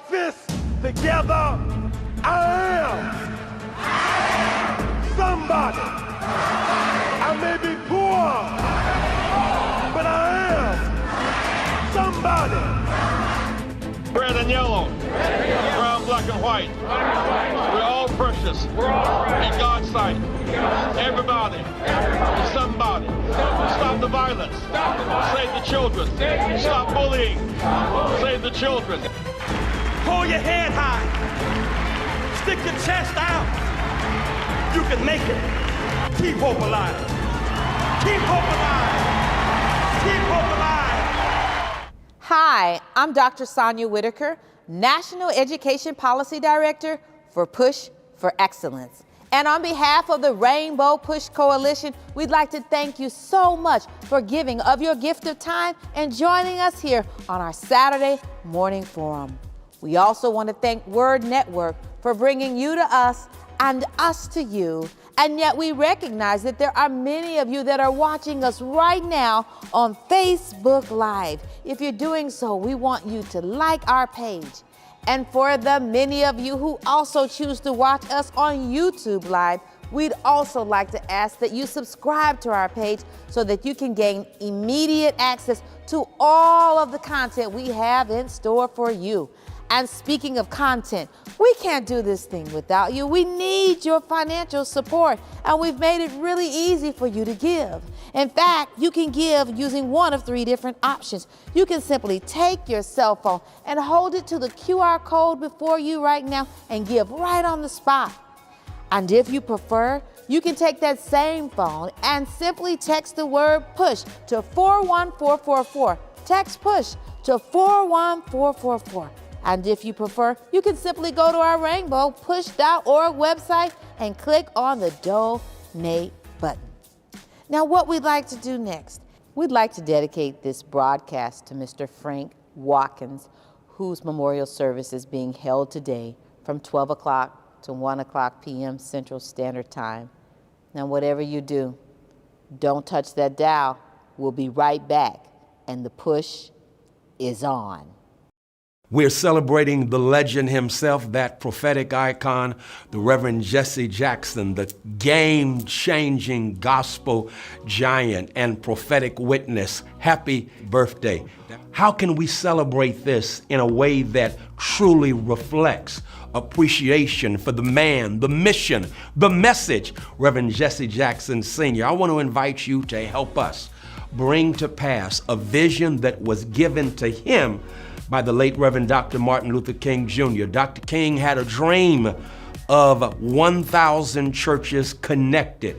fists together. I am somebody. I may be poor, but I am somebody. Red and yellow, brown, black, and white. We're all precious in God's sight. Everybody is somebody. Stop the violence. Save the children. Stop bullying. Save the children. Hold your head high. Stick your chest out. You can make it. Keep hope alive. Keep hope alive. Keep hope alive. Hi, I'm Dr. Sonia Whitaker, National Education Policy Director for Push for Excellence. And on behalf of the Rainbow Push Coalition, we'd like to thank you so much for giving of your gift of time and joining us here on our Saturday morning forum. We also want to thank Word Network for bringing you to us and us to you. And yet we recognize that there are many of you that are watching us right now on Facebook Live. If you're doing so, we want you to like our page. And for the many of you who also choose to watch us on YouTube Live, we'd also like to ask that you subscribe to our page so that you can gain immediate access to all of the content we have in store for you. And speaking of content, we can't do this thing without you. We need your financial support, and we've made it really easy for you to give. In fact, you can give using one of three different options. You can simply take your cell phone and hold it to the QR code before you right now and give right on the spot. And if you prefer, you can take that same phone and simply text the word PUSH to 41444. Text PUSH to 41444. And if you prefer, you can simply go to our rainbowpush.org website and click on the donate button. Now, what we'd like to do next, we'd like to dedicate this broadcast to Mr. Frank Watkins, whose memorial service is being held today from 12 o'clock to 1 o'clock p.m. Central Standard Time. Now, whatever you do, don't touch that dial. We'll be right back, and the push is on. We're celebrating the legend himself, that prophetic icon, the Reverend Jesse Jackson, the game-changing gospel giant and prophetic witness. Happy birthday. How can we celebrate this in a way that truly reflects appreciation for the man, the mission, the message, Reverend Jesse Jackson Sr.? I want to invite you to help us bring to pass a vision that was given to him by the late Reverend Dr. Martin Luther King Jr. Dr. King had a dream of 1,000 churches connected.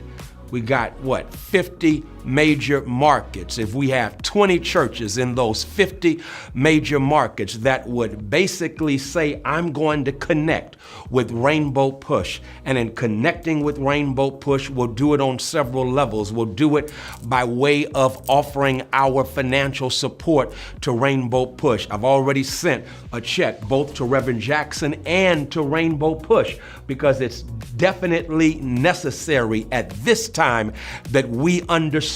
We got, 50 major markets. If we have 20 churches in those 50 major markets, that would basically say, I'm going to connect with Rainbow Push. And in connecting with Rainbow Push, we'll do it on several levels. We'll do it by way of offering our financial support to Rainbow Push. I've already sent a check both to Reverend Jackson and to Rainbow Push because it's definitely necessary at this time that we understand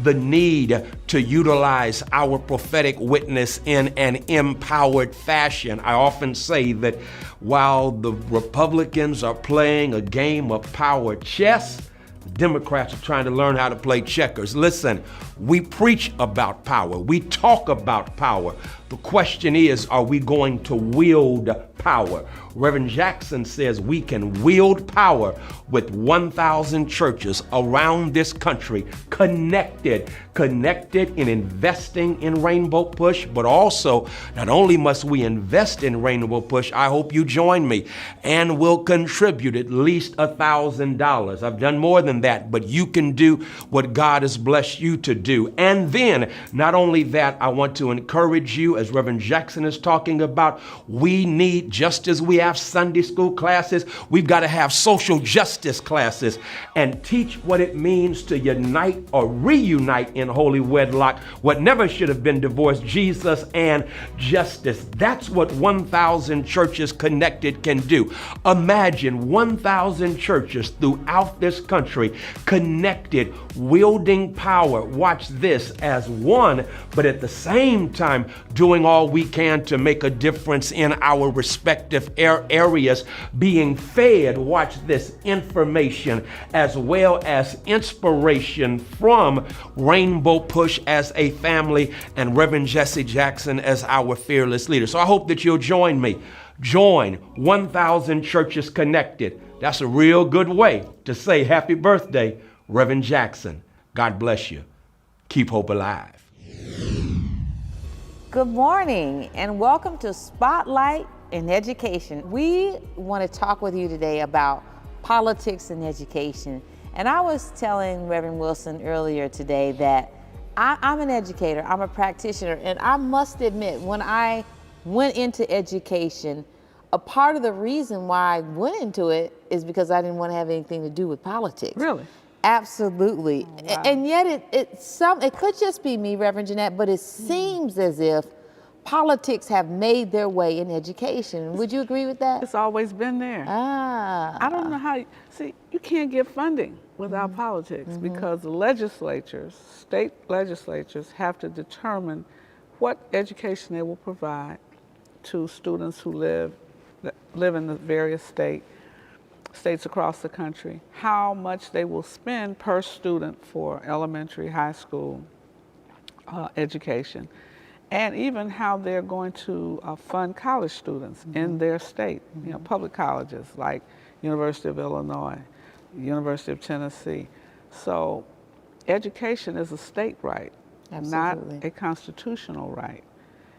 the need to utilize our prophetic witness in an empowered fashion. I often say that while the Republicans are playing a game of power chess, the Democrats are trying to learn how to play checkers. Listen, we preach about power. We talk about power. The question is, are we going to wield power? Reverend Jackson says we can wield power with 1,000 churches around this country connected in investing in Rainbow Push, but also not only must we invest in Rainbow Push, I hope you join me and will contribute at least $1,000. I've done more than that, but you can do what God has blessed you to do. And then not only that, I want to encourage you, as Reverend Jackson is talking about, we need, just as we have Sunday school classes, we've got to have social justice classes and teach what it means to unite or reunite in holy wedlock what never should have been divorced, Jesus and justice. That's what 1,000 churches connected can do. Imagine 1,000 churches throughout this country connected, wielding power. Watch this, as one, but at the same time doing doing all we can to make a difference in our respective areas, being fed, watch this, information as well as inspiration from Rainbow Push as a family and Reverend Jesse Jackson as our fearless leader. So I hope that you'll join me. Join 1,000 Churches Connected. That's a real good way to say happy birthday, Reverend Jackson. God bless you. Keep hope alive. Good morning and welcome to Spotlight in Education. We want to talk with you today about politics and education. And I was telling Reverend Wilson earlier today that I'm an educator, I'm a practitioner, and I must admit, when I went into education, a part of the reason why I went into it is because I didn't want to have anything to do with politics. Really? Absolutely. Oh, wow. And yet it could just be me, Reverend Jeanette, but it seems as if politics have made their way in education. Would you agree with that? It's always been there. I don't know how, you can't get funding without politics because the legislatures, state legislatures, have to determine what education they will provide to students who live in the various states across the country, how much they will spend per student for elementary, high school education, and even how they're going to fund college students in their state, you know, public colleges like University of Illinois, University of Tennessee. So education is a state right, not a constitutional right.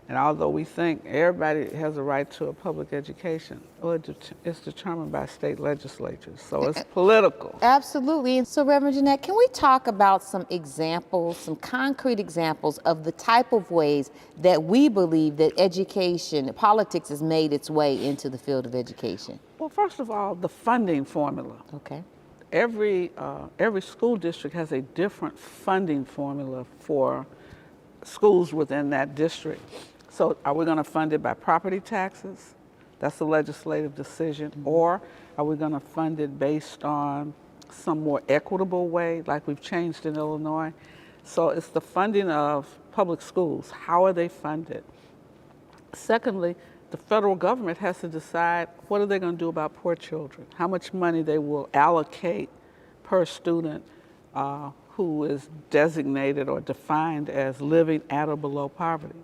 And although we think everybody has a right to a public education, well, it's determined by state legislatures, so it's political. Absolutely. And so, Reverend Jeanette, can we talk about some examples, some concrete examples of the type of ways that we believe that education, politics has made its way into the field of education? Well, first of all, the funding formula. Okay. Every school district has a different funding formula for schools within that district. So are we going to fund it by property taxes? That's a legislative decision. Or are we going to fund it based on some more equitable way, like we've changed in Illinois? So it's the funding of public schools. How are they funded? Secondly, the federal government has to decide what are they going to do about poor children, how much money they will allocate per student who is designated or defined as living at or below poverty.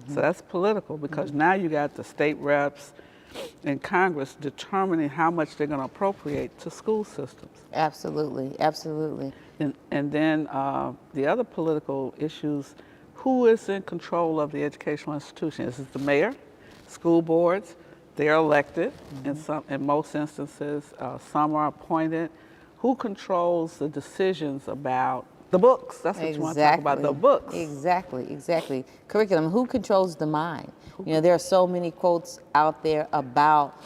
So that's political because now you got the state reps and Congress determining how much they're going to appropriate to school systems. Absolutely, absolutely. And then the other political issues, who is in control of the educational institution? Is it the mayor, school boards? They're elected in most instances. Some are appointed. Who controls the decisions about the books? That's what you want to talk about, the books. Exactly. Curriculum, who controls the mind? You know, there are so many quotes out there about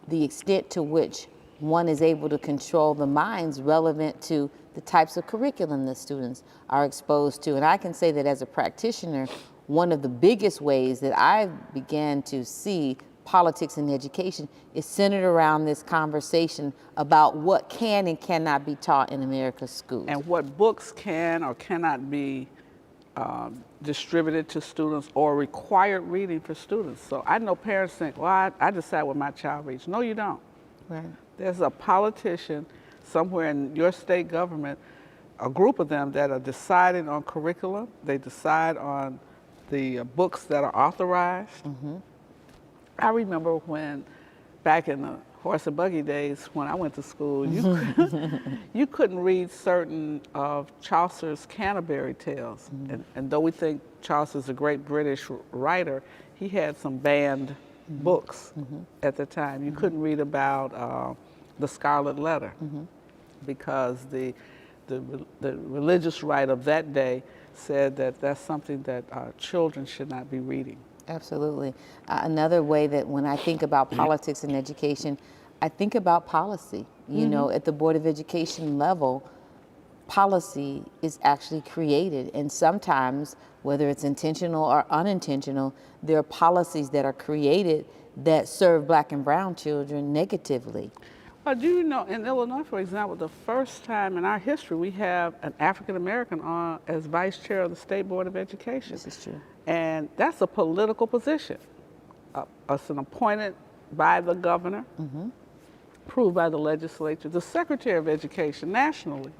the extent to which one is able to control the minds relevant to the types of curriculum that students are exposed to. And I can say that as a practitioner, one of the biggest ways that I began to see politics in education is centered around this conversation about what can and cannot be taught in America's schools. And what books can or cannot be distributed to students or required reading for students. So I know parents think, well, I decide what my child reads. No, you don't. Right. There's a politician somewhere in your state government, a group of them that are deciding on curriculum. They decide on the books that are authorized. I remember when, back in the horse and buggy days, when I went to school, you couldn't read certain of Chaucer's Canterbury Tales. And though we think Chaucer's a great British writer, he had some banned books at the time. You couldn't read about the Scarlet Letter because the religious right of that day said that that's something that children should not be reading. Absolutely. Another way that when I think about politics and education, I think about policy. You know, at the Board of Education level, policy is actually created. And sometimes, whether it's intentional or unintentional, there are policies that are created that serve Black and brown children negatively. Do you know, in Illinois, for example, the first time in our history we have an African American as vice chair of the State Board of Education. This is true. And that's a political position. It's an appointed by the governor, approved by the legislature. The Secretary of Education nationally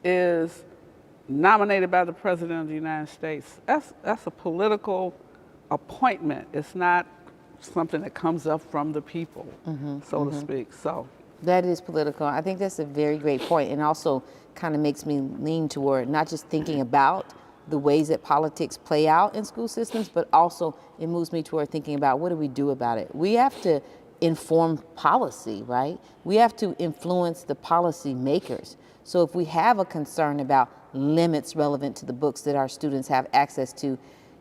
is nominated by the President of the United States. That's a political appointment. It's not something that comes up from the people, so to speak. So that is political. I think that's a very great point, and also kind of makes me lean toward not just thinking about the ways that politics play out in school systems, but also it moves me toward thinking about what do we do about it. We have to inform policy, right? We have to influence the policy makers. So if we have a concern about limits relevant to the books that our students have access to,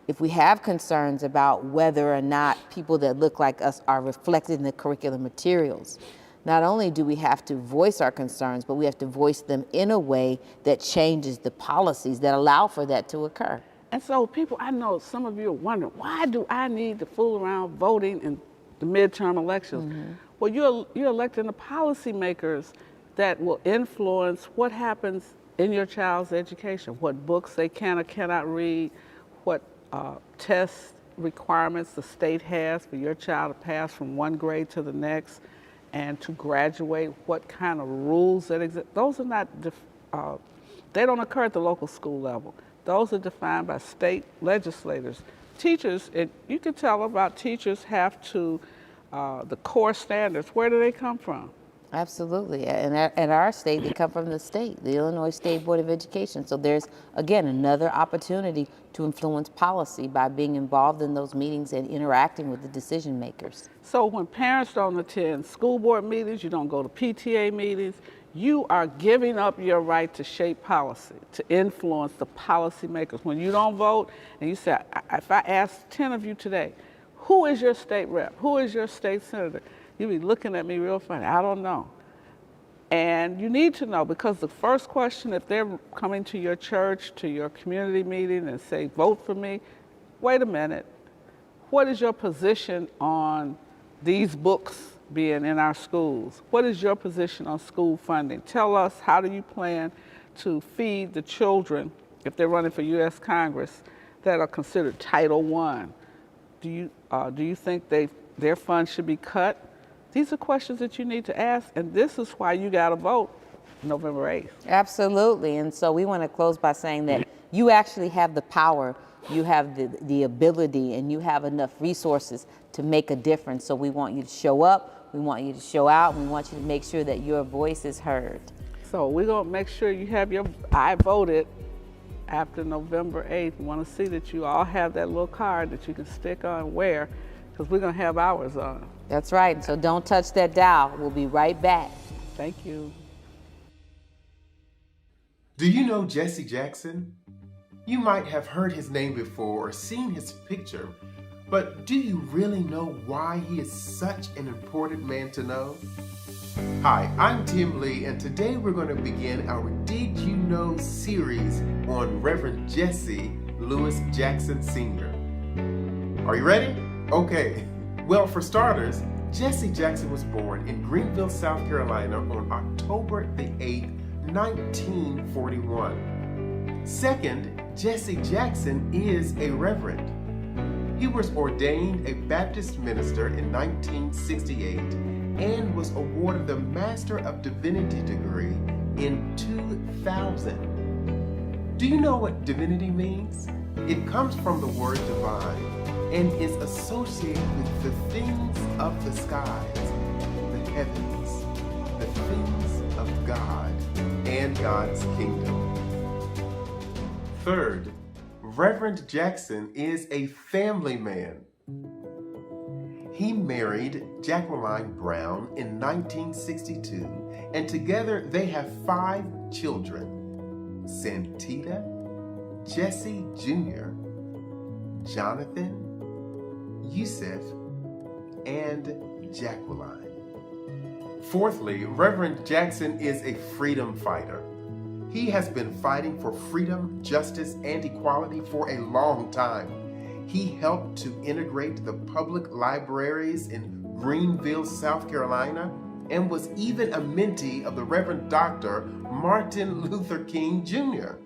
if we have concerns about whether or not people that look like us are reflected in the curriculum materials, not only do we have to voice our concerns, but we have to voice them in a way that changes the policies that allow for that to occur. And so people, I know some of you are wondering, why do I need to fool around voting in the midterm elections? Well, you're electing the policymakers that will influence what happens in your child's education, what books they can or cannot read, what test requirements the state has for your child to pass from one grade to the next and to graduate, what kind of rules that exist. Those are not, they don't occur at the local school level. Those are defined by state legislators. Teachers, you can tell about teachers have to, the core standards, where do they come from? Absolutely, and at our state, they come from the state, the Illinois State Board of Education. So there's, again, another opportunity to influence policy by being involved in those meetings and interacting with the decision makers. So when parents don't attend school board meetings, you don't go to PTA meetings, you are giving up your right to shape policy, to influence the policy makers. When you don't vote, and you say, if I ask 10 of you today, who is your state rep? Who is your state senator? You'll be looking at me real funny. I don't know. And you need to know, because the first question, if they're coming to your church, to your community meeting and say, vote for me, wait a minute. What is your position on these books being in our schools? What is your position on school funding? Tell us, how do you plan to feed the children, if they're running for U.S. Congress, that are considered Title I? Do you think their funds should be cut? These are questions that you need to ask, and this is why you got to vote November 8th. Absolutely, and so we want to close by saying that you actually have the power, you have the ability, and you have enough resources to make a difference. So we want you to show up, we want you to show out, and we want you to make sure that your voice is heard. So we're going to make sure you have your I voted after November 8th. We want to see that you all have that little card that you can stick on and wear, because we're going to have ours on. That's right, so don't touch that dial. We'll be right back. Thank you. Do you know Jesse Jackson? You might have heard his name before or seen his picture, but do you really know why he is such an important man to know? Hi, I'm Tim Lee, and today we're going to begin our Did You Know series on Reverend Jesse Lewis Jackson Sr. Are you ready? Okay. Well, for starters, Jesse Jackson was born in Greenville, South Carolina on October the 8th, 1941. Second, Jesse Jackson is a reverend. He was ordained a Baptist minister in 1968 and was awarded the Master of Divinity degree in 2000. Do you know what divinity means? It comes from the word divine and is associated with the things of the skies, the heavens, the things of God, and God's kingdom. Third, Reverend Jackson is a family man. He married Jacqueline Brown in 1962, and together they have 5 children: Santita, Jesse Jr., Jonathan, Yusef, and Jacqueline. Fourthly, Reverend Jackson is a freedom fighter. He has been fighting for freedom, justice, and equality for a long time. He helped to integrate the public libraries in Greenville, South Carolina, and was even a mentee of the Reverend Dr. Martin Luther King Jr.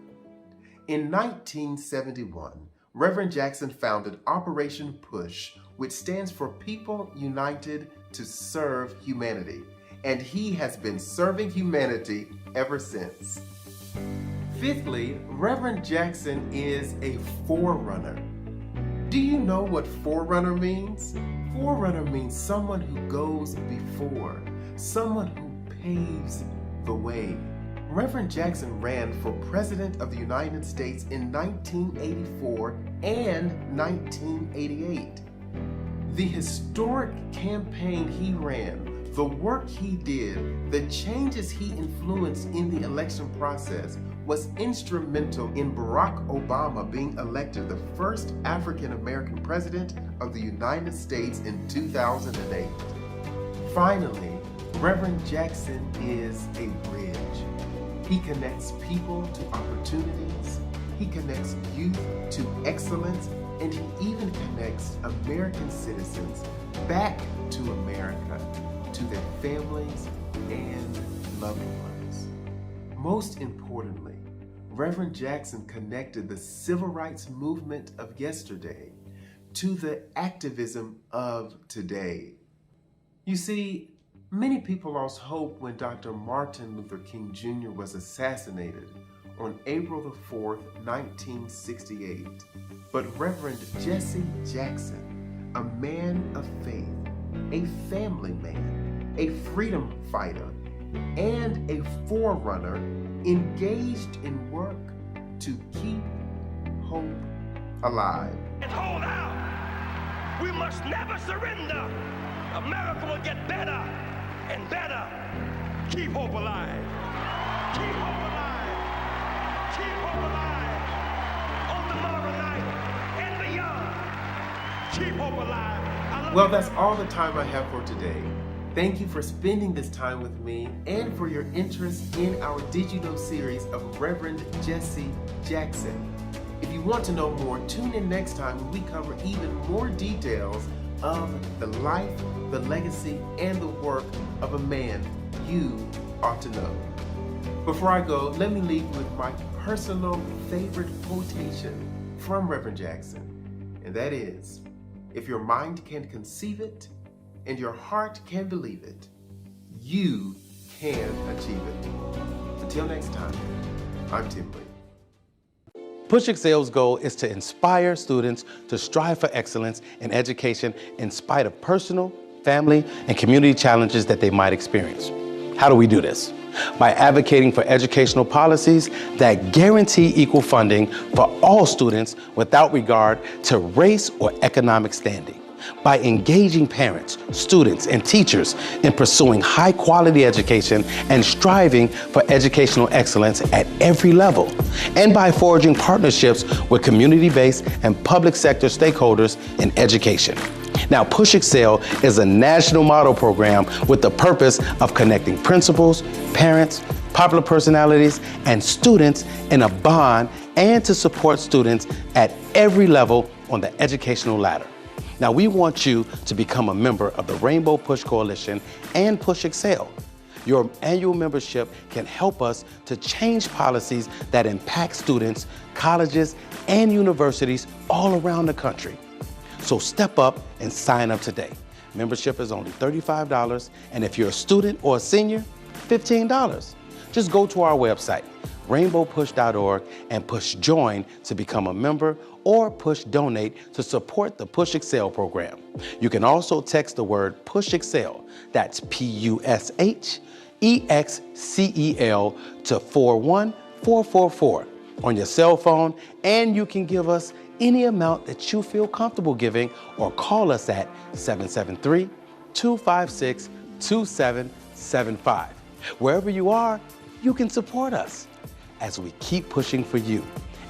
In 1971, Reverend Jackson founded Operation PUSH, which stands for People United to Serve Humanity, and he has been serving humanity ever since. Fifthly, Reverend Jackson is a forerunner. Do you know what forerunner means? Forerunner means someone who goes before, someone who paves the way. Reverend Jackson ran for President of the United States in 1984 and 1988. The historic campaign he ran, the work he did, the changes he influenced in the election process was instrumental in Barack Obama being elected the first African-American president of the United States in 2008. Finally, Reverend Jackson is a bridge. He connects people to opportunities, he connects youth to excellence, and he even connects American citizens back to America, to their families and loved ones. Most importantly, Reverend Jackson connected the civil rights movement of yesterday to the activism of today. You see, many people lost hope when Dr. Martin Luther King Jr. was assassinated on April the 4th, 1968. But Reverend Jesse Jackson, a man of faith, a family man, a freedom fighter, and a forerunner, engaged in work to keep hope alive. And hold out. We must never surrender. America will get better and better. Keep hope alive. Keep hope alive. Keep hope alive. On tomorrow night and beyond. Keep hope alive. Well, that's all the time I have for today. Thank you for spending this time with me and for your interest in our Did You Know series of Reverend Jesse Jackson. If you want to know more, tune in next time when we cover even more details of the life, the legacy, and the work of a man you ought to know. Before I go, let me leave you with my personal favorite quotation from Reverend Jackson, and that is, if your mind can conceive it and your heart can believe it, you can achieve it. Until next time, I'm Tim Lee. Push Excel's goal is to inspire students to strive for excellence in education in spite of personal, family, and community challenges that they might experience. How do we do this? By advocating for educational policies that guarantee equal funding for all students without regard to race or economic standing. By engaging parents, students, and teachers in pursuing high-quality education and striving for educational excellence at every level, and by forging partnerships with community-based and public sector stakeholders in education. Now, Push Excel is a national model program with the purpose of connecting principals, parents, popular personalities, and students in a bond and to support students at every level on the educational ladder. Now, we want you to become a member of the Rainbow Push Coalition and Push Excel. Your annual membership can help us to change policies that impact students, colleges, and universities all around the country. So step up and sign up today. Membership is only $35, and if you're a student or a senior, $15. Just go to our website, rainbowpush.org, and push join to become a member or push donate to support the Push Excel program. You can also text the word Push Excel, that's PUSHEXCEL, to 41444 on your cell phone, and you can give us any amount that you feel comfortable giving or call us at 773-256-2775. Wherever you are, you can support us as we keep pushing for you.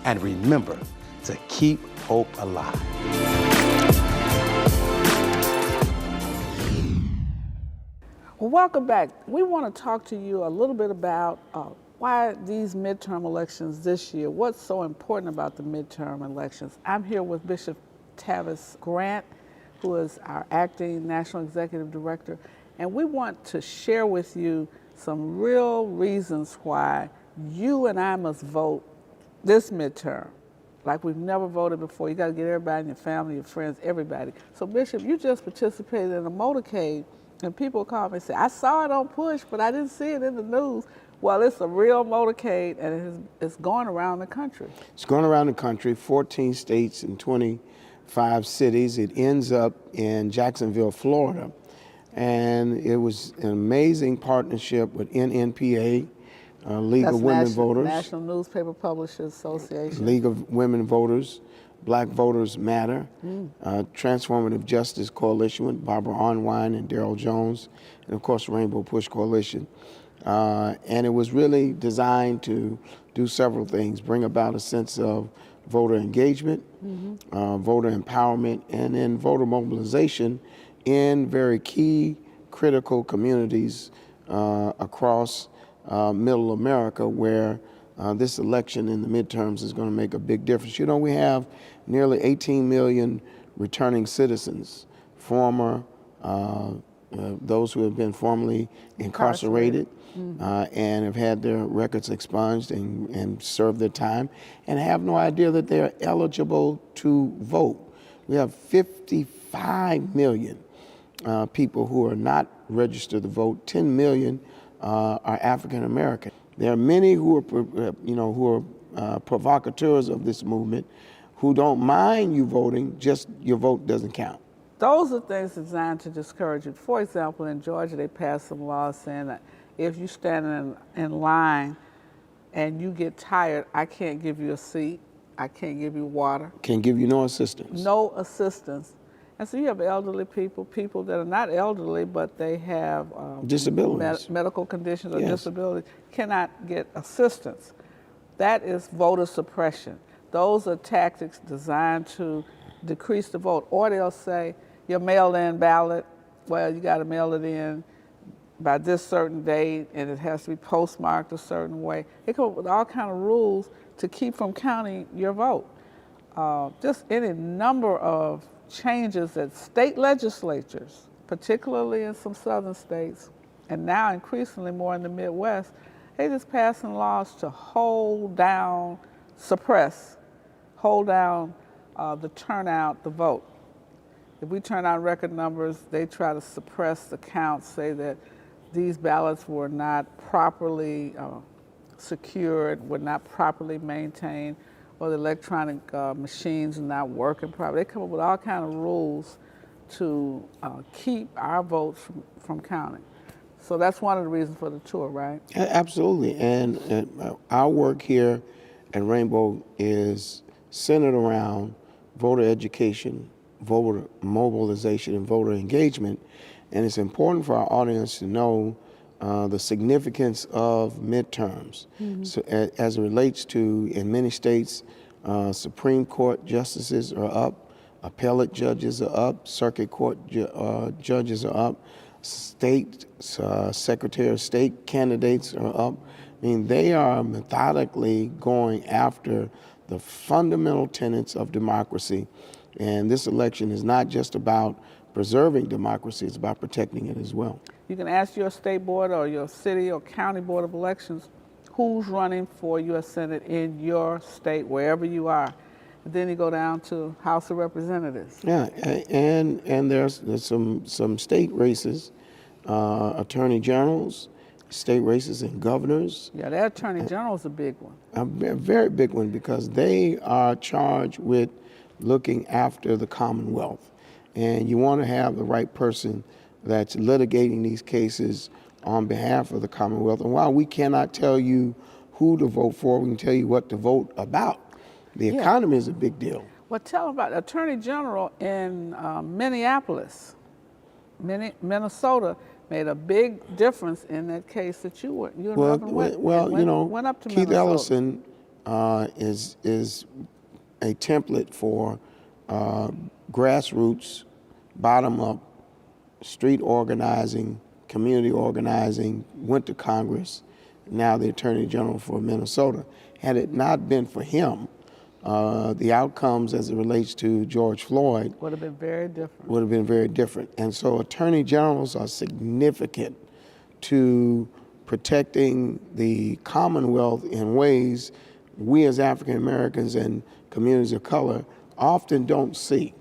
And remember to keep hope alive. Well, welcome back. We want to talk to you a little bit about why these midterm elections this year, what's so important about the midterm elections. I'm here with Bishop Tavis Grant, who is our acting National Executive Director, and we want to share with you some real reasons why you and I must vote this midterm like we've never voted before. You got to get everybody in your family, your friends, everybody. So Bishop, you just participated in a motorcade, and people call me and say, I saw it on Push, but I didn't see it in the news. Well, it's a real motorcade, and it's going around the country. It's going around the country, 14 states and 25 cities. It ends up in Jacksonville, Florida. And it was an amazing partnership with NNPA, League of Women Voters. National Newspaper Publishers Association. League of Women Voters, Black Voters Matter, Transformative Justice Coalition with Barbara Arnwine and Darrell Jones, and of course Rainbow Push Coalition. And it was really designed to do several things, bring about a sense of voter engagement, voter empowerment, and then voter mobilization in very key, critical communities across Middle America, where this election in the midterms is going to make a big difference. You know, we have nearly 18 million returning citizens, former, those who have been formerly incarcerated and have had their records expunged and served their time, and have no idea that they're eligible to vote. We have 55 million people who are not registered to vote. 10 million are African American. There are many who are, provocateurs of this movement, who don't mind you voting, just your vote doesn't count. Those are things designed to discourage it. For example, in Georgia, they passed some laws saying that if you stand in line and you get tired, I can't give you a seat, I can't give you water. Can't give you no assistance. No assistance. And so you have elderly people, people that are not elderly, but they have disabilities, medical conditions or disabilities, cannot get assistance. That is voter suppression. Those are tactics designed to decrease the vote. Or they'll say, your mail-in ballot, well, you got to mail it in by this certain date, and it has to be postmarked a certain way. They come up with all kind of rules to keep from counting your vote. Just any number of changes that state legislatures, particularly in some southern states, and now increasingly more in the Midwest, they just passing laws to hold down, suppress, hold down the turnout, the vote. If we turn out record numbers, they try to suppress the counts, say that these ballots were not properly secured, were not properly maintained, or the electronic machines are not working properly. They come up with all kinds of rules to keep our votes from counting. So that's one of the reasons for the tour, right? Absolutely, and our work here at Rainbow is centered around voter education, voter mobilization, and voter engagement. And it's important for our audience to know the significance of midterms. So as it relates to, in many states, Supreme Court justices are up, appellate judges are up, circuit court judges are up, state Secretary of State candidates are up. I mean, they are methodically going after the fundamental tenets of democracy. And this election is not just about preserving democracy, it's about protecting it as well. You can ask your state board or your city or county board of elections who's running for U.S. Senate in your state, wherever you are. And then you go down to House of Representatives. Yeah, and there's some state races, attorney generals, state races, and governors. Yeah, that attorney general is a big one. A very big one, because they are charged with looking after the Commonwealth. And you want to have the right person that's litigating these cases on behalf of the Commonwealth. And while we cannot tell you who to vote for, we can tell you what to vote about. The economy is a big deal. Well, tell them about Attorney General in Minneapolis, Minnesota, made a big difference in that case that you went up to Keith Minnesota. Ellison is a template for grassroots, bottom-up, street organizing, community organizing, went to Congress, now the Attorney General for Minnesota. Had it not been for him, the outcomes as it relates to George Floyd would have been very different. Would have been very different. And so attorney generals are significant to protecting the Commonwealth in ways we as African Americans and communities of color often don't see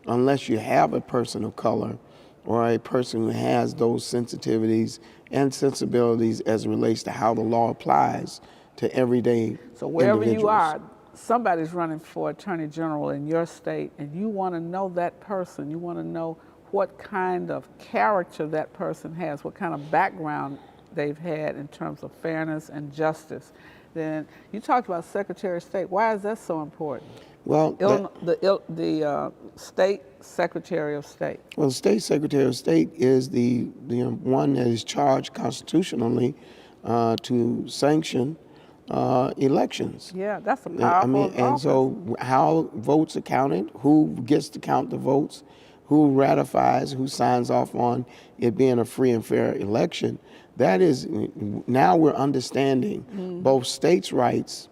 unless you have a person of color or a person who has those sensitivities and sensibilities as it relates to how the law applies to everyday So wherever individuals. you are, somebody's running for Attorney General in your state, and you want to know that person. You want to know what kind of character that person has, what kind of background they've had in terms of fairness and justice. Then you talked about Secretary of State. Why is that so important? Well, The State Secretary of State. Well, the State Secretary of State is the one that is charged constitutionally to sanction elections. Yeah, that's a powerful office. And so how votes are counted, who gets to count the votes, who ratifies, who signs off on it being a free and fair election, that is, now we're understanding both states' rights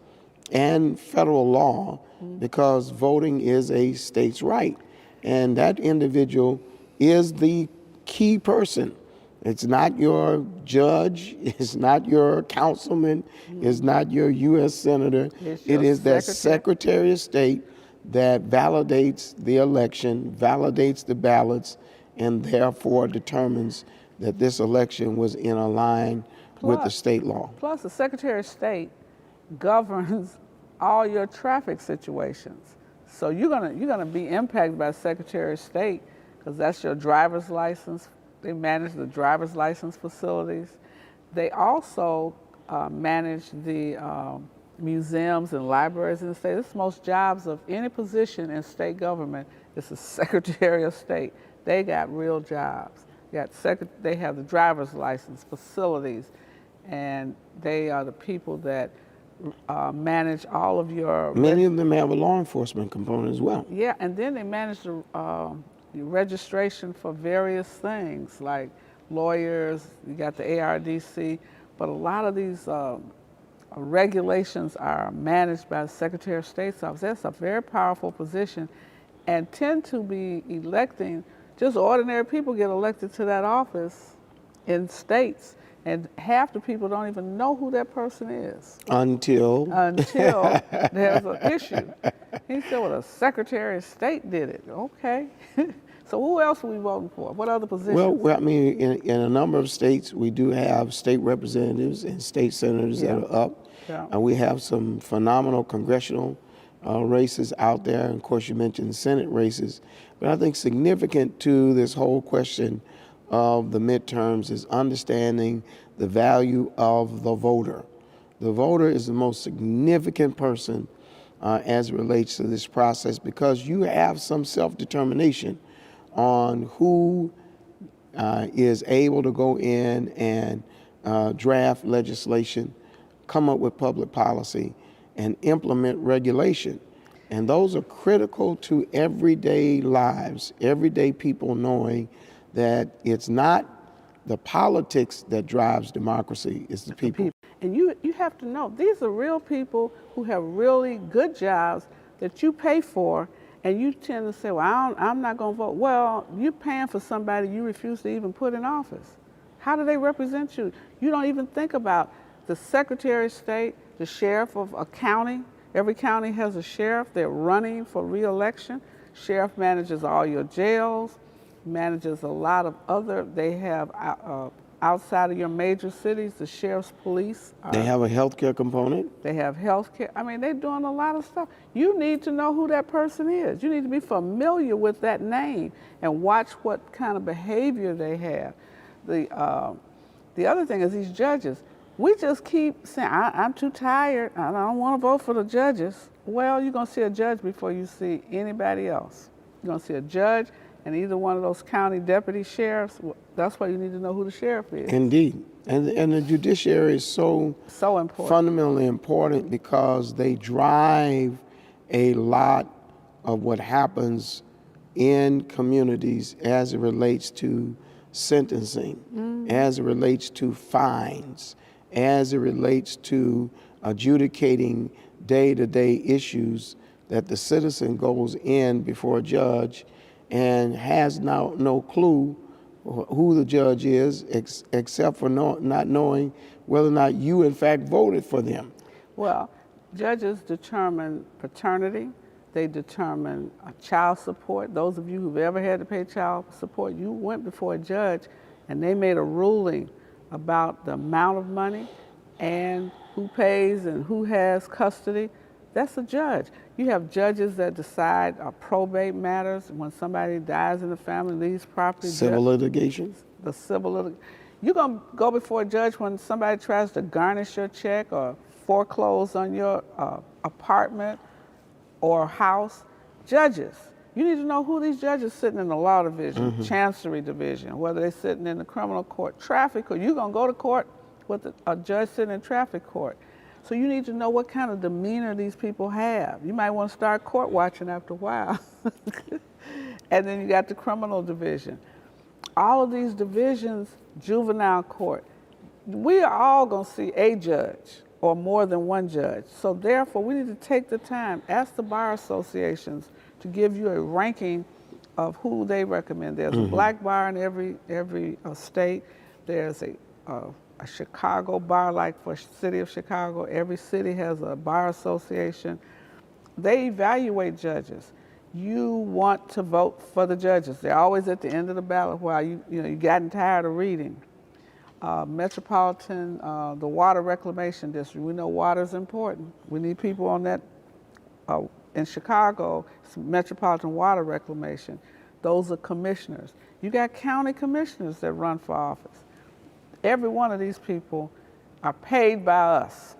and federal law because voting is a state's right. And that individual is the key person. It's not your judge, it's not your councilman, it's not your U.S. senator. It is that Secretary of State that validates the election, validates the ballots, and therefore determines that this election was in line with the state law. Plus, the Secretary of State governs all your traffic situations. So you're gonna be impacted by Secretary of State because that's your driver's license. They manage the driver's license facilities. They also manage the museums and libraries in the state. This is most jobs of any position in state government is the Secretary of State. They got real jobs. They have the driver's license facilities, and they are the people that manage all of your... Many of them have a law enforcement component as well. Yeah, and then they manage the registration for various things like lawyers, you got the ARDC, but a lot of these regulations are managed by the Secretary of State's office. That's a very powerful position and tend to be electing, just ordinary people get elected to that office in states, and half the people don't even know who that person is. Until there's an issue. He said, well, the Secretary of State did it. Okay. So who else are we voting for? What other positions? Well, I mean, in a number of states, we do have state representatives and state senators that are up. Yeah. And we have some phenomenal congressional races out there. And of course, you mentioned Senate races. But I think significant to this whole question of the midterms is understanding the value of the voter. The voter is the most significant person as it relates to this process because you have some self-determination on who is able to go in and draft legislation, come up with public policy, and implement regulation. And those are critical to everyday lives, everyday people knowing that it's not the politics that drives democracy, it's the people. And you have to know, these are real people who have really good jobs that you pay for, and you tend to say, well, I'm not going to vote. Well, you're paying for somebody you refuse to even put in office. How do they represent you? You don't even think about the Secretary of State, the sheriff of a county. Every county has a sheriff. They're running for re-election. Sheriff manages all your jails, manages a lot of other, they have outside of your major cities, the sheriff's police. They have a healthcare component. They have healthcare. I mean, they're doing a lot of stuff. You need to know who that person is. You need to be familiar with that name and watch what kind of behavior they have. The other thing is these judges. We just keep saying, I'm too tired. I don't want to vote for the judges. Well, you're going to see a judge before you see anybody else. You're going to see a judge and either one of those county deputy sheriffs. That's why you need to know who the sheriff is. Indeed. And the judiciary is so important, fundamentally important because they drive a lot of what happens in communities as it relates to sentencing, as it relates to fines, as it relates to adjudicating day-to-day issues that the citizen goes in before a judge and has no clue who the judge is except for not knowing whether or not you in fact voted for them. Well, judges determine paternity, They determine child support. Those of you who've ever had to pay child support, you went before a judge and they made a ruling about the amount of money and who pays and who has custody. That's a judge. You have judges that decide probate matters when somebody dies in the family, leaves property. Civil litigations? The civil You're going to go before a judge when somebody tries to garnish your check or foreclose on your apartment or house. Judges. You need to know who these judges sitting in the law division, chancery division, whether they're sitting in the criminal court, traffic court. You're going to go to court with a judge sitting in traffic court. So you need to know what kind of demeanor these people have. You might want to start court watching after a while. And then you got the criminal division. All of these divisions, juvenile court, we are all going to see a judge or more than one judge. So therefore, we need to take the time, ask the bar associations to give you a ranking of who they recommend. There's a black bar in every state. There's a Chicago bar, like for city of Chicago. Every city has a bar association. They evaluate judges. You want to vote for the judges. They're always at the end of the ballot while you've gotten tired of reading. Metropolitan, the water reclamation district. We know water is important. We need people on that. In Chicago, it's Metropolitan Water Reclamation. Those are commissioners. You got county commissioners that run for office. Every one of these people are paid by us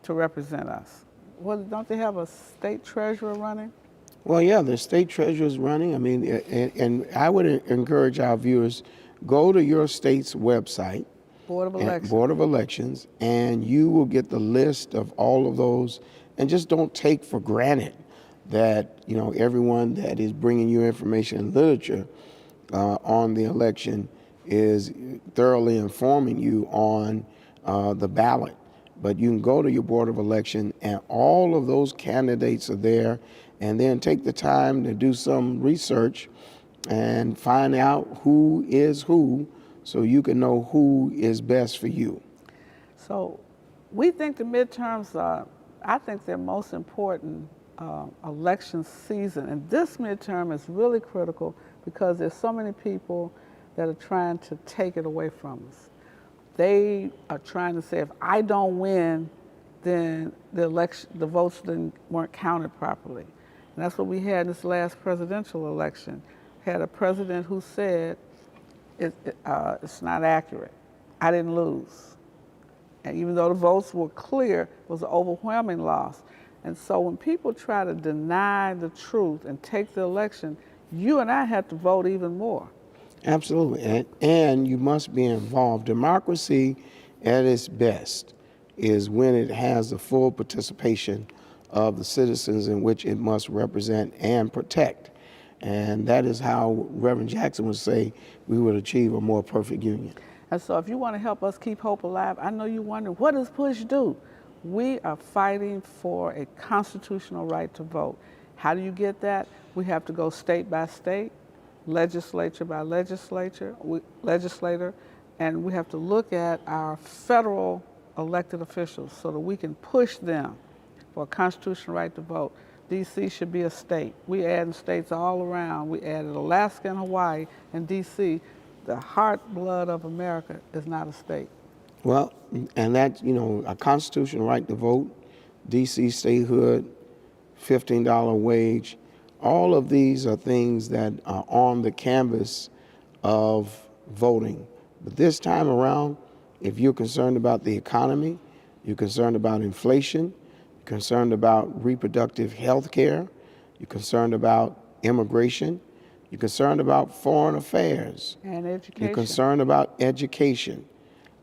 to represent us. Well, don't they have a state treasurer running? Well, yeah, the state treasurer is running. I mean, and I would encourage our viewers, go to your state's website, Board of Elections, and you will get the list of all of those. And just don't take for granted that, everyone that is bringing you information and literature on the election is thoroughly informing you on the ballot. But you can go to your Board of Election and all of those candidates are there, and then take the time to do some research and find out who is who so you can know who is best for you. So we think the midterms are, I think they're most important election season. And this midterm is really critical because there's so many people that are trying to take it away from us. They are trying to say, if I don't win, then the votes weren't counted properly. And that's what we had in this last presidential election. Had a president who said, it's not accurate. I didn't lose. And even though the votes were clear, it was an overwhelming loss. And so when people try to deny the truth and take the election, you and I have to vote even more. Absolutely, and you must be involved. Democracy at its best is when it has the full participation of the citizens in which it must represent and protect. And that is how Reverend Jackson would say we would achieve a more perfect union. And so if you want to help us keep hope alive, I know you wonder, what does PUSH do? We are fighting for a constitutional right to vote. How do you get that? We have to go state by state, legislature by legislator, and we have to look at our federal elected officials so that we can push them for a constitutional right to vote. D.C. should be a state. We added states all around. We added Alaska and Hawaii, and D.C., the heart blood of America, is not a state. Well, and that, a constitutional right to vote, D.C. statehood, $15 wage, all of these are things that are on the canvas of voting. But this time around, if you're concerned about the economy, you're concerned about inflation, you're concerned about reproductive health care, you're concerned about immigration, you're concerned about foreign affairs, and education. You're concerned about education.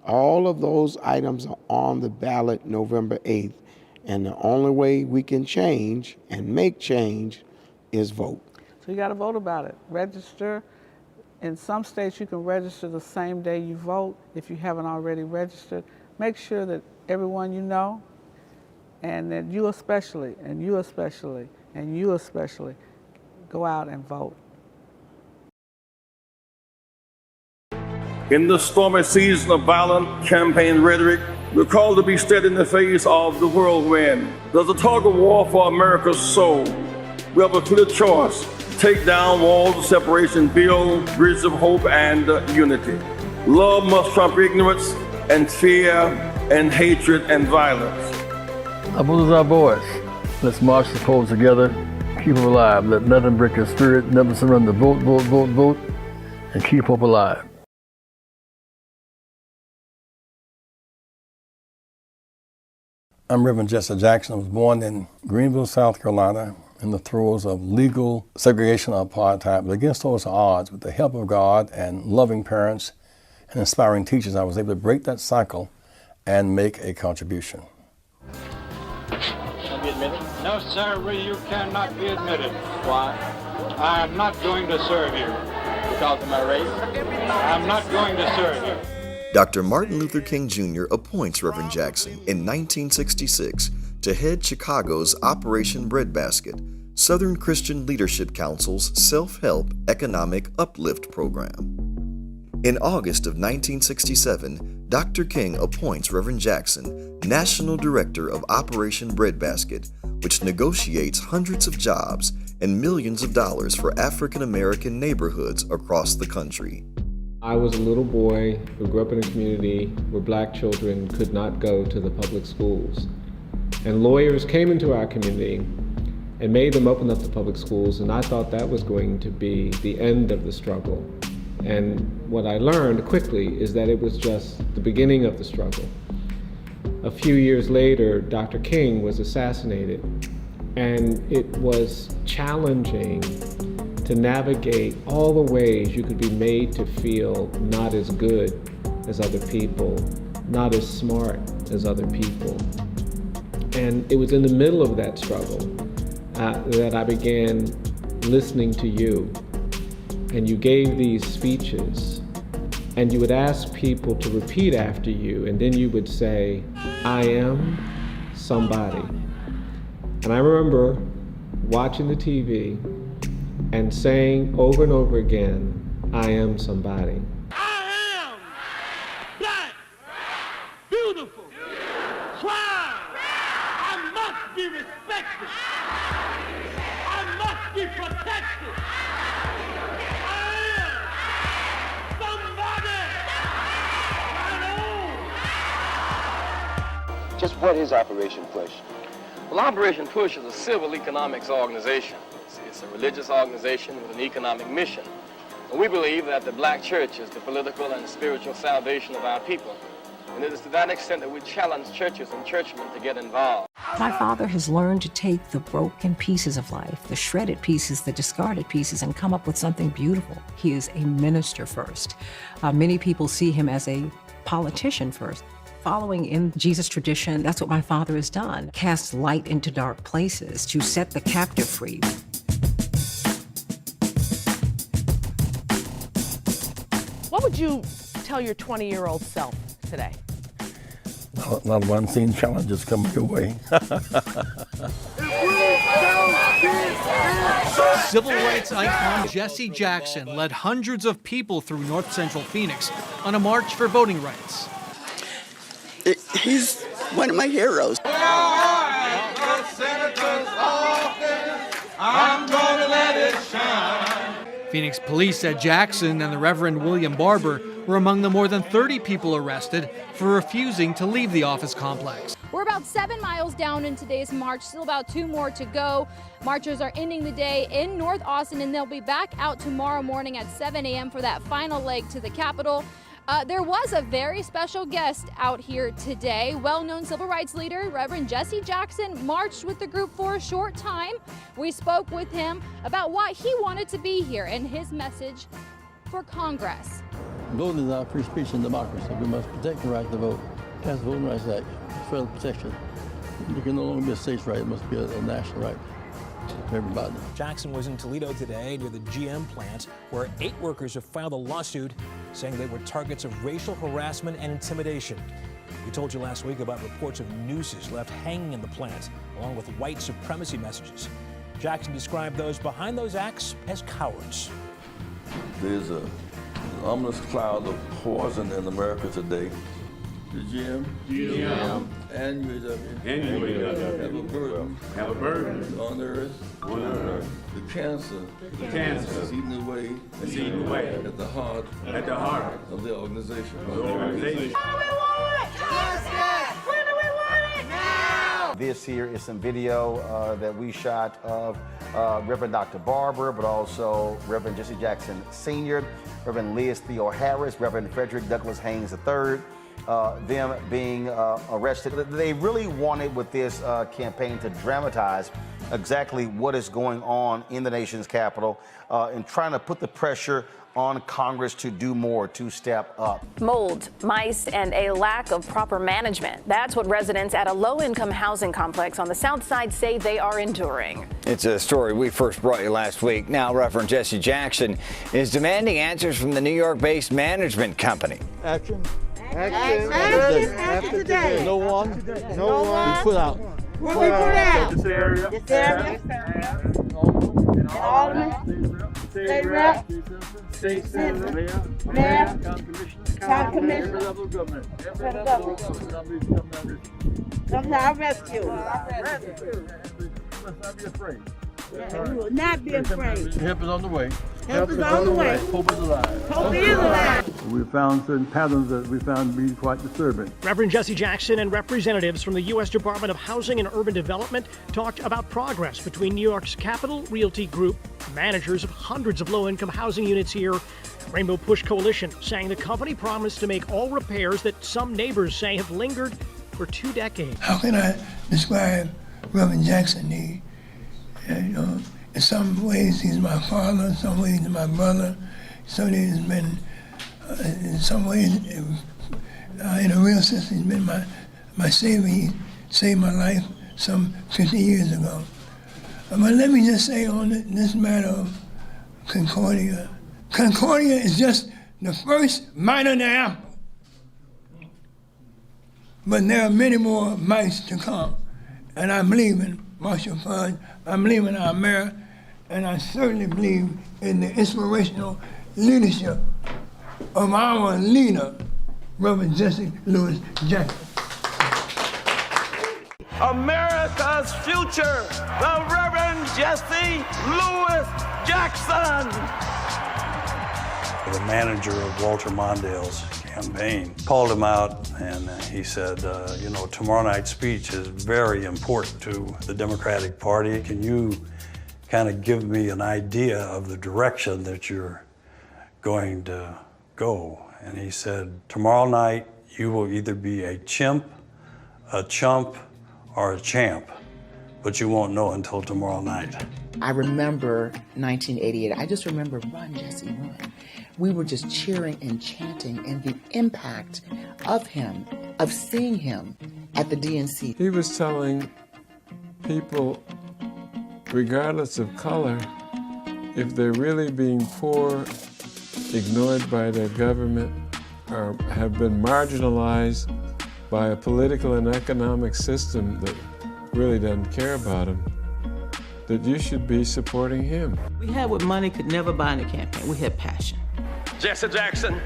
All of those items are on the ballot November 8th. And the only way we can change and make change is vote. So you got to vote about it. Register. In some states, you can register the same day you vote if you haven't already registered. Make sure that everyone you know, and that you especially, and you especially, and you especially, go out and vote. In this stormy season of violent campaign rhetoric, we're called to be steady in the face of the whirlwind. There's a tug of war for America's soul. we have a clear choice. Take down walls of separation, build bridges of hope and unity. Love must trump ignorance and fear and hatred and violence. Our vote is our voice. Let's march the polls together, keep them alive. Let nothing break your spirit, never surrender. Vote, vote, vote, vote, and keep hope alive. I'm Reverend Jesse Jackson. I was born in Greenville, South Carolina, in the throes of legal segregation of apartheid, but against those odds, with the help of God and loving parents and inspiring teachers, I was able to break that cycle and make a contribution. Can I be admitted? No, sir, you cannot be admitted. Why? I am not going to serve you. Because of my race? I'm not going to serve you. Dr. Martin Luther King Jr. appoints Reverend Jackson in 1966 to head Chicago's Operation Breadbasket, Southern Christian Leadership Council's self-help economic uplift program. In August of 1967, Dr. King appoints Reverend Jackson National Director of Operation Breadbasket, which negotiates hundreds of jobs and millions of dollars for African American neighborhoods across the country. I was a little boy who grew up in a community where black children could not go to the public schools. And lawyers came into our community and made them open up the public schools, and I thought that was going to be the end of the struggle. And what I learned quickly is that it was just the beginning of the struggle. A few years later, Dr. King was assassinated, and it was challenging to navigate all the ways you could be made to feel not as good as other people, not as smart as other people. And it was in the middle of that struggle that I began listening to you. And you gave these speeches, and you would ask people to repeat after you, and then you would say, I am somebody. And I remember watching the TV and saying over and over again, I am somebody. I am black, beautiful, proud. I must be respected. I must be protected. I am somebody. Right on. Just what is Operation Push? Well, Operation Push is a civil economics organization. It's a religious organization with an economic mission. And we believe that the black church is the political and spiritual salvation of our people. And it is to that extent that we challenge churches and churchmen to get involved. My father has learned to take the broken pieces of life, the shredded pieces, the discarded pieces, and come up with something beautiful. He is a minister first. Many people see him as a politician first. Following in Jesus' tradition, that's what my father has done. Cast light into dark places to set the captive free. What would you tell your 20-year-old self today? A lot of unseen challenges coming your way. Civil rights icon Jesse Jackson led hundreds of people through north central Phoenix on a march for voting rights. He's one of my heroes. I'm gonna let it shine. Phoenix police said Jackson and the Reverend William Barber were among the more than 30 people arrested for refusing to leave the office complex. We're about 7 miles down in today's march, still about 2 more to go. Marchers are ending the day in North Austin, and they'll be back out tomorrow morning at 7 a.m. for that final leg to the Capitol. There was a very special guest out here today. Well-known civil rights leader, Reverend Jesse Jackson, marched with the group for a short time. We spoke with him about why he wanted to be here and his message for Congress. Voting is our free speech and democracy. We must protect the right to vote. Pass the Voting Rights Act, federal protection. It can no longer be a state's right, it must be a national right. Everybody. Jackson was in Toledo today near the GM plant where 8 workers have filed a lawsuit saying they were targets of racial harassment and intimidation. We told you last week about reports of nooses left hanging in the plant, along with white supremacy messages. Jackson described those behind those acts as cowards. There's an ominous cloud of poison in America today. The GM. And UAW. Have a burden. On earth. The cancer. That's eating away. At the heart. Of the organization. This here is some video that we shot of Reverend Dr. Barber, but also Reverend Jesse Jackson Sr., Reverend Liz Theo Harris, Reverend Frederick Douglass Haynes III, them being arrested. They really wanted with this campaign to dramatize exactly what is going on in the nation's capital and trying to put the pressure on Congress to do more, to step up. Mold, mice, and a lack of proper management. That's what residents at a low-income housing complex on the south side say they are enduring. It's a story we first brought you last week. Now Reverend Jesse Jackson is demanding answers from the New York-based management company. Action today. No one. We put out. What we put out? This area. Alderman. State rep. State senator. Mayor. County commissioner. Every level of government. Come to our rescue. You must not be afraid. We will not be afraid. Help is on the way. Help is on the way. Hope is alive. Hope is alive. We found certain patterns that we found to be quite disturbing. Reverend Jesse Jackson and representatives from the U.S. Department of Housing and Urban Development talked about progress between New York's Capital Realty Group, managers of hundreds of low-income housing units here. Rainbow Push Coalition saying the company promised to make all repairs that some neighbors say have lingered for 2 decades. How can I describe Reverend Jackson? In some ways he's my father, in some ways he's my brother. So he's been, in some ways, in a real sense, he's been my savior. He saved my life some 50 years ago. But let me just say on this matter of Concordia. Concordia is just the first mite in the apple. But there are many more mites to come. And I believe in Marshall Fudge, I believe in our mayor, and I certainly believe in the inspirational leadership of our leader, Reverend Jesse Louis Jackson. America's future, the Reverend Jesse Louis Jackson. The manager of Walter Mondale's campaign called him out and he said, tomorrow night's speech is very important to the Democratic Party. Can you kind of give me an idea of the direction that you're going to go? And he said, tomorrow night you will either be a chimp, a chump, or a champ, but you won't know until tomorrow night. I remember 1988. I just remember Run, Jesse, Run. We were just cheering and chanting, and the impact of him, of seeing him at the DNC. He was telling people, regardless of color, if they're really being poor, ignored by their government, or have been marginalized by a political and economic system that really doesn't care about them, that you should be supporting him. We had what money could never buy in a campaign. We had passion. Jesse Jackson,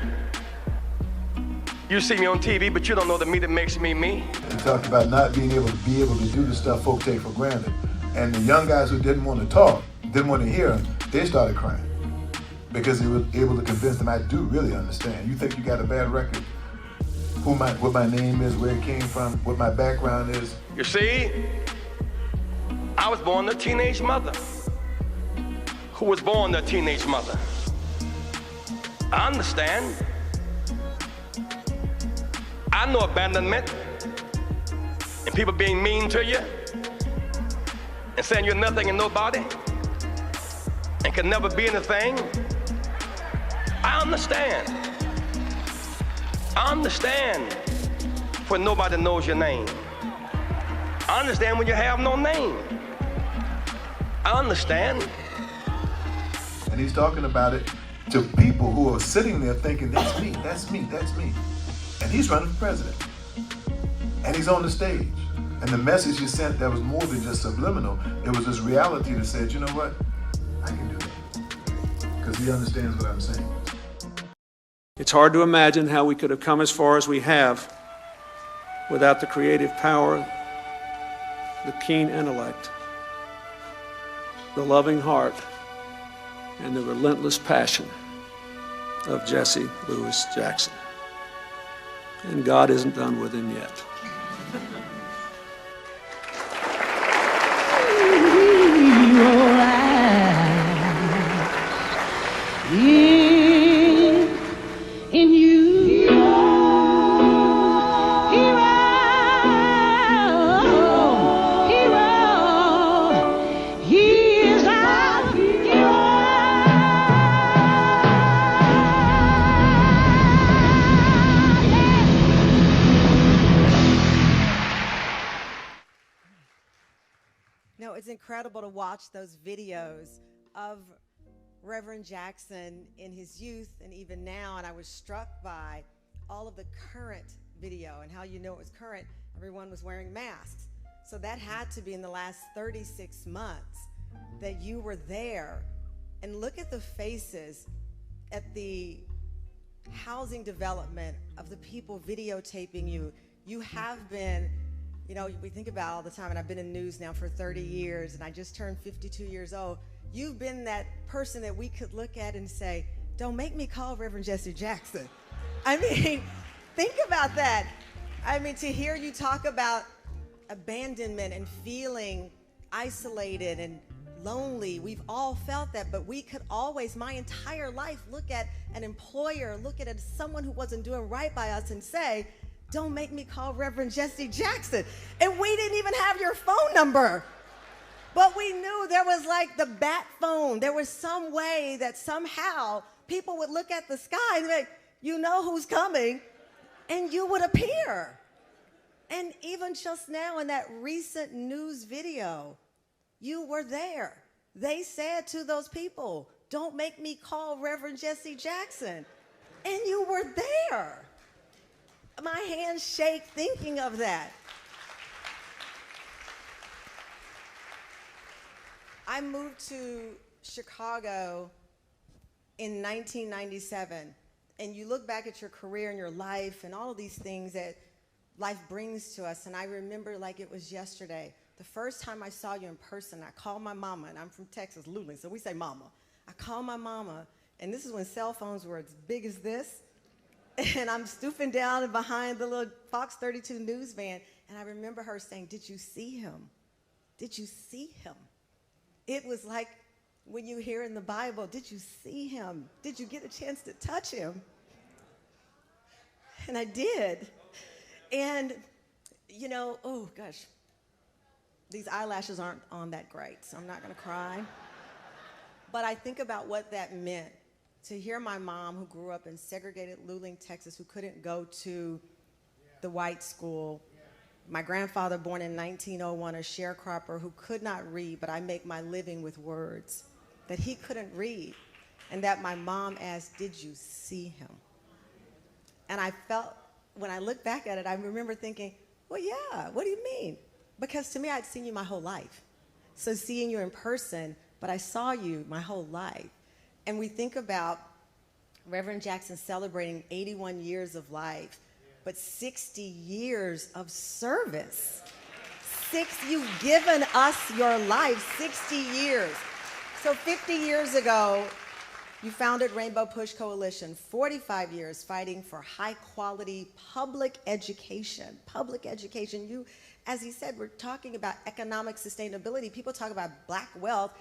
you see me on TV, but you don't know the me that makes me me. You talked about not being able to do the stuff folk take for granted. And the young guys who didn't want to talk, didn't want to hear, they started crying. Because he was able to convince them, I do really understand. You think you got a bad record? What my name is, where it came from, what my background is. You see, I was born to a teenage mother who was born to a teenage mother. I understand. I know abandonment and people being mean to you and saying you're nothing and nobody and can never be anything. I understand. I understand when nobody knows your name. I understand when you have no name. I understand. And he's talking about it to people who are sitting there thinking, that's me, that's me, that's me. And he's running for president. And he's on the stage. And the message he sent that was more than just subliminal, it was this reality that said, you know what? I can do that. Because he understands what I'm saying. It's hard to imagine how we could have come as far as we have without the creative power, the keen intellect, the loving heart, and the relentless passion of Jesse Louis Jackson. And God isn't done with him yet. In you, hero, he is our hero. No, it's incredible to watch those videos of Reverend Jackson in his youth and even now, and I was struck by all of the current video and how you know it was current. Everyone was wearing masks. So that had to be in the last 36 months that you were there. And look at the faces at the housing development of the people videotaping you. You have been, you know, we think about all the time, and I've been in news now for 30 years, and I just turned 52 years old. You've been that person that we could look at and say, don't make me call Reverend Jesse Jackson. I mean, think about that. I mean, to hear you talk about abandonment and feeling isolated and lonely, we've all felt that, but we could always, my entire life, look at an employer, look at someone who wasn't doing right by us and say, don't make me call Reverend Jesse Jackson. And we didn't even have your phone number. But we knew there was like the bat phone. There was some way that somehow people would look at the sky and be like, you know who's coming, and you would appear. And even just now in that recent news video, you were there. They said to those people, don't make me call Reverend Jesse Jackson. And you were there. My hands shake thinking of that. I moved to Chicago in 1997, and you look back at your career and your life and all of these things that life brings to us, and I remember like it was yesterday. The first time I saw you in person, I called my mama, and I'm from Texas, Luling, so we say mama. I called my mama, and this is when cell phones were as big as this, and I'm stooping down behind the little Fox 32 news van, and I remember her saying, did you see him? Did you see him? It was like when you hear in the Bible, did you see him? Did you get a chance to touch him? And I did. And, you know, oh gosh, these eyelashes aren't on that great, so I'm not gonna cry. But I think about what that meant to hear my mom, who grew up in segregated Luling, Texas, who couldn't go to the white school. My grandfather, born in 1901, a sharecropper who could not read, but I make my living with words, that he couldn't read, and that my mom asked, did you see him? And I felt, when I look back at it, I remember thinking, well, yeah, what do you mean? Because to me, I'd seen you my whole life. So seeing you in person, but I saw you my whole life. And we think about Reverend Jackson celebrating 81 years of life, but 60 years of service. You've given us your life, 60 years. So 50 years ago, you founded Rainbow Push Coalition, 45 years fighting for high quality public education. Public education, you, as he said, we're talking about economic sustainability. People talk about black wealth.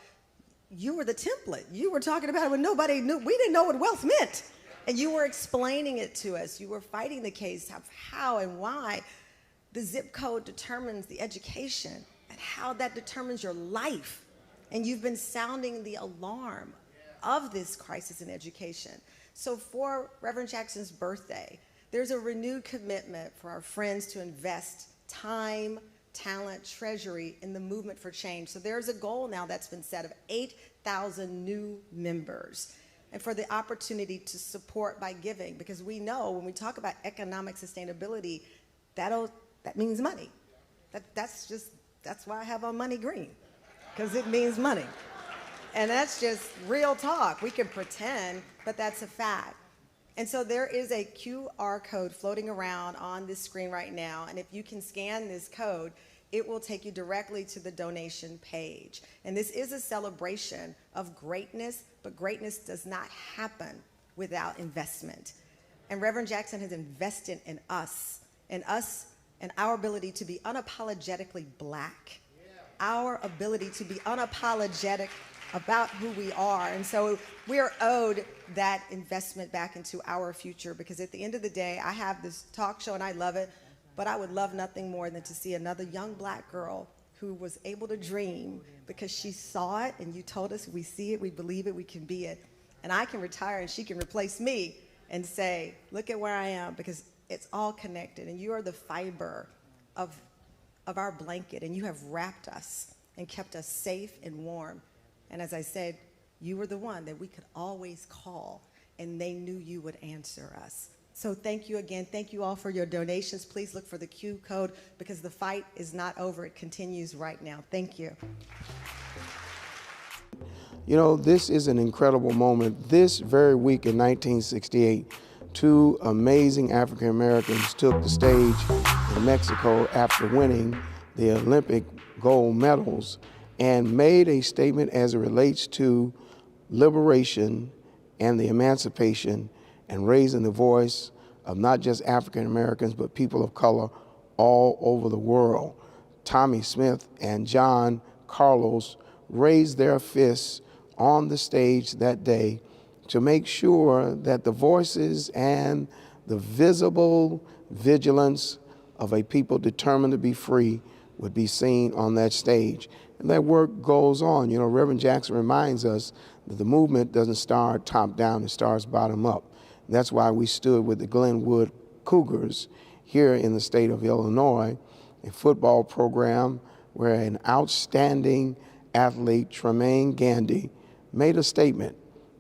You were the template. You were talking about it when nobody knew. We didn't know what wealth meant. And you were explaining it to us. You were fighting the case of how and why the zip code determines the education and how that determines your life. And you've been sounding the alarm of this crisis in education. So for Reverend Jackson's birthday, there's a renewed commitment for our friends to invest time, talent, treasury in the movement for change. So there's a goal now that's been set of 8,000 new members. And for the opportunity to support by giving, because we know when we talk about economic sustainability, that means money. That's why I have on money green, because it means money. And that's just real talk. We can pretend, but that's a fact. And so there is a QR code floating around on this screen right now, and if you can scan this code, it will take you directly to the donation page. And this is a celebration of greatness, but greatness does not happen without investment. And Reverend Jackson has invested in us and our ability to be unapologetically Black, our ability to be unapologetic about who we are. And so we are owed that investment back into our future, because at the end of the day, I have this talk show and I love it, but I would love nothing more than to see another young Black girl who was able to dream because she saw it, and you told us we see it, we believe it, we can be it. And I can retire and she can replace me and say, look at where I am, because it's all connected, and you are the fiber of our blanket, and you have wrapped us and kept us safe and warm. And as I said, you were the one that we could always call, and they knew you would answer us. So thank you again. Thank you all for your donations. Please look for the Q code, because the fight is not over. It continues right now. Thank you. You know, this is an incredible moment. This very week in 1968, two amazing African Americans took the stage in Mexico after winning the Olympic gold medals and made a statement as it relates to liberation and the emancipation and raising the voice of not just African Americans, but people of color all over the world. Tommy Smith and John Carlos raised their fists on the stage that day to make sure that the voices and the visible vigilance of a people determined to be free would be seen on that stage. And that work goes on. You know, Reverend Jackson reminds us that the movement doesn't start top down, it starts bottom up. And that's why we stood with the Glenwood Cougars here in the state of Illinois, a football program where an outstanding athlete, Tremaine Gandy, made a statement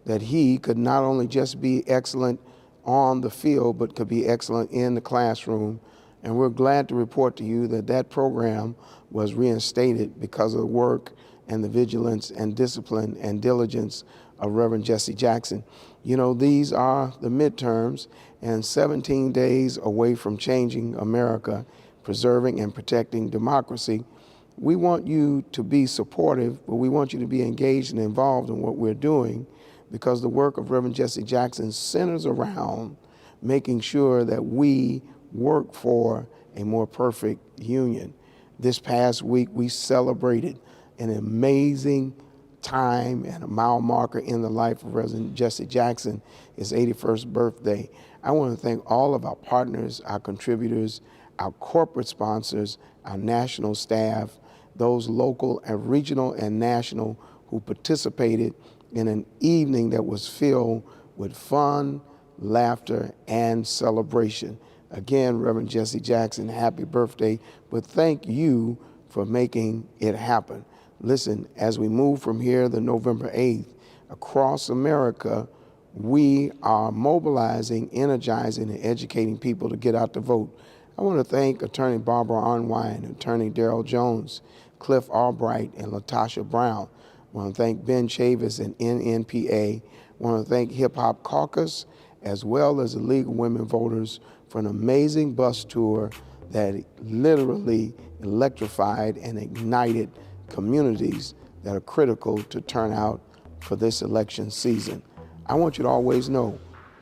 that he could not only just be excellent on the field, but could be excellent in the classroom. And we're glad to report to you that that program was reinstated because of the work and the vigilance and discipline and diligence of Reverend Jesse Jackson. You know, these are the midterms, and 17 days away from changing America, preserving and protecting democracy. We want you to be supportive, but we want you to be engaged and involved in what we're doing, because the work of Reverend Jesse Jackson centers around making sure that we work for a more perfect union. This past week, we celebrated an amazing time and a mile marker in the life of Reverend Jesse Jackson, his 81st birthday. I want to thank all of our partners, our contributors, our corporate sponsors, our national staff, those local and regional and national who participated in an evening that was filled with fun, laughter, and celebration. Again, Reverend Jesse Jackson, happy birthday, but thank you for making it happen. Listen, as we move from here the November 8th, across America, we are mobilizing, energizing, and educating people to get out to vote. I want to thank Attorney Barbara Arnwine, Attorney Darrell Jones, Cliff Albright, and Latasha Brown. I want to thank Ben Chavis and NNPA. I want to thank Hip Hop Caucus, as well as the League of Women Voters, for an amazing bus tour that literally electrified and ignited communities that are critical to turn out for this election season. I want you to always know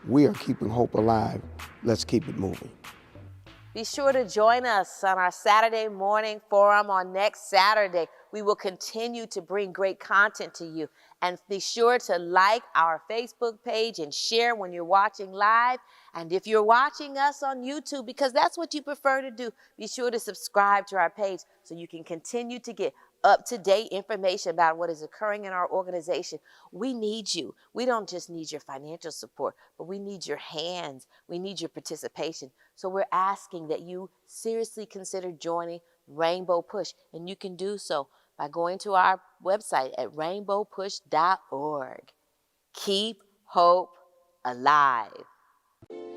we are keeping hope alive. Let's keep it moving. Be sure to join us on our Saturday morning forum on next Saturday. We will continue to bring great content to you. And be sure to like our Facebook page and share when you're watching live. And if you're watching us on YouTube, because that's what you prefer to do, be sure to subscribe to our page so you can continue to get up-to-date information about what is occurring in our organization. We need you. We don't just need your financial support, but we need your hands. We need your participation. So we're asking that you seriously consider joining Rainbow Push, and you can do so by going to our website at rainbowpush.org. Keep hope alive.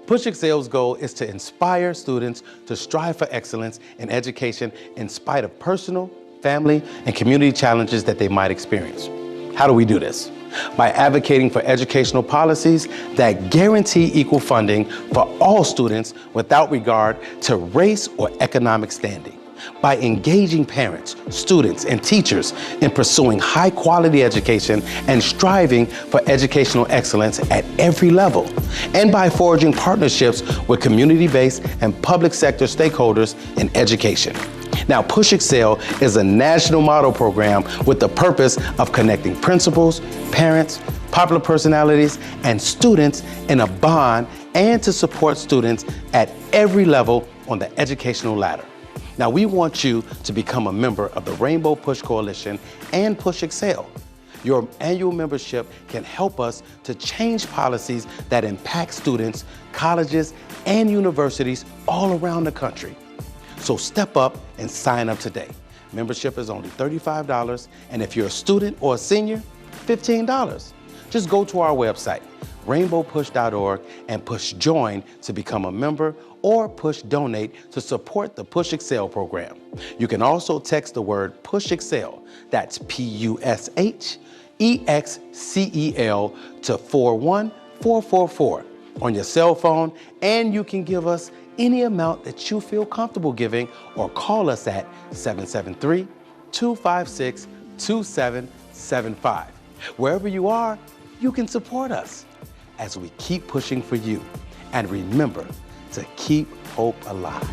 Push Excel's goal is to inspire students to strive for excellence in education in spite of personal, family, and community challenges that they might experience. How do we do this? by advocating for educational policies that guarantee equal funding for all students without regard to race or economic standing, by engaging parents, students, and teachers in pursuing high-quality education and striving for educational excellence at every level, and by forging partnerships with community-based and public sector stakeholders in education. Now, Push Excel is a national model program with the purpose of connecting principals, parents, popular personalities, and students in a bond and to support students at every level on the educational ladder. Now, we want you to become a member of the Rainbow Push Coalition and Push Excel. Your annual membership can help us to change policies that impact students, colleges, and universities all around the country. So step up and sign up today. Membership is only $35, and if you're a student or a senior, $15. Just go to our website, rainbowpush.org, and push join to become a member or push donate to support the Push Excel program. You can also text the word Push Excel, that's PUSHEXCEL, to 41444 on your cell phone, and you can give us any amount that you feel comfortable giving or call us at 773-256-2775. Wherever you are, you can support us as we keep pushing for you. And remember to keep hope alive.